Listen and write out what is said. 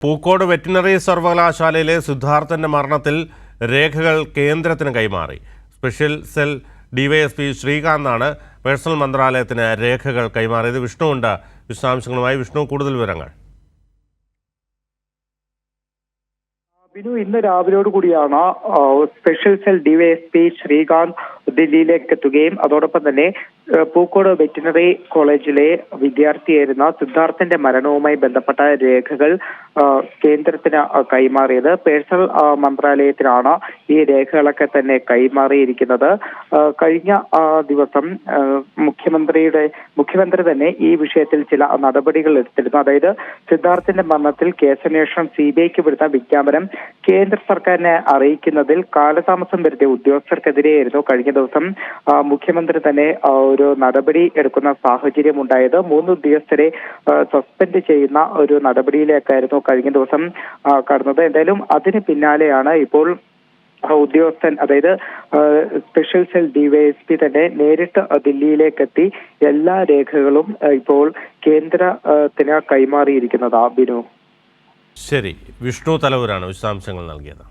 Pookode veterinary സർവകലാശാലയിലെ സിദ്ധാർത്ഥന്റെ മരണത്തിൽ രേഖകൾ കേന്ദ്രത്തിന് കൈമാറി. സ്പെഷ്യൽ സെൽ ഡിവൈഎസ്പി ശ്രീകാന്താണ് പേഴ്സണൽ മന്ത്രാലയത്തിന് രേഖകൾ കൈമാറിയത്. വിഷ്ണുവുണ്ട് വിശദാംശങ്ങളുമായി. വിഷ്ണു, കൂടുതൽ വിവരങ്ങൾ. ബിനു, ഇന്ന് രാവിലെയോടുകൂടിയാണ് സ്പെഷ്യൽ സെൽ ഡിവൈഎസ്പി ശ്രീകാന്ത് ദില്ലിയിലേക്ക് എത്തുകയും അതോടൊപ്പം തന്നെ പൂക്കോട് വെറ്റിനറി കോളേജിലെ വിദ്യാർത്ഥിയായിരുന്ന സിദ്ധാർത്ഥന്റെ മരണവുമായി ബന്ധപ്പെട്ട രേഖകൾ കേന്ദ്രത്തിന് കൈമാറിയത്. പേഴ്സണൽ മന്ത്രാലയത്തിനാണ് ഈ രേഖകളൊക്കെ തന്നെ കൈമാറിയിരിക്കുന്നത്. കഴിഞ്ഞ ദിവസം മുഖ്യമന്ത്രി തന്നെ ഈ വിഷയത്തിൽ ചില നടപടികൾ എടുത്തിരുന്നു. അതായത് സിദ്ധാർത്ഥന്റെ മരണത്തിൽ കേസന്വേഷണം CBIക്ക് വിടുന്ന വിജ്ഞാപനം കേന്ദ്ര സർക്കാരിനെ അറിയിക്കുന്നതിൽ കാലതാമസം വരുത്തിയ ഉദ്യോഗസ്ഥർക്കെതിരെയായിരുന്നു കഴിഞ്ഞ ദിവസം മുഖ്യമന്ത്രി തന്നെ ഒരു നടപടി എടുക്കുന്ന സാഹചര്യം ഉണ്ടായത്. 3 ഉദ്യോഗസ്ഥരെ സസ്പെൻഡ് ചെയ്യുന്ന ഒരു നടപടിയിലേക്കായിരുന്നു കഴിഞ്ഞ ദിവസം കടന്നത്. എന്തായാലും അതിന് പിന്നാലെയാണ് ഇപ്പോൾ ഉദ്യോഗസ്ഥൻ, അതായത് സ്പെഷ്യൽ സെൽ ഡിവൈഎസ്പി തന്നെ നേരിട്ട് ദില്ലിയിലേക്കെത്തി എല്ലാ രേഖകളും ഇപ്പോൾ കേന്ദ്രത്തിന് കൈമാറിയിരിക്കുന്നത്. ബിനു, ശരി. വിഷ്ണു തലവൂരാണ് വിശദാംശങ്ങൾ നൽകിയത്.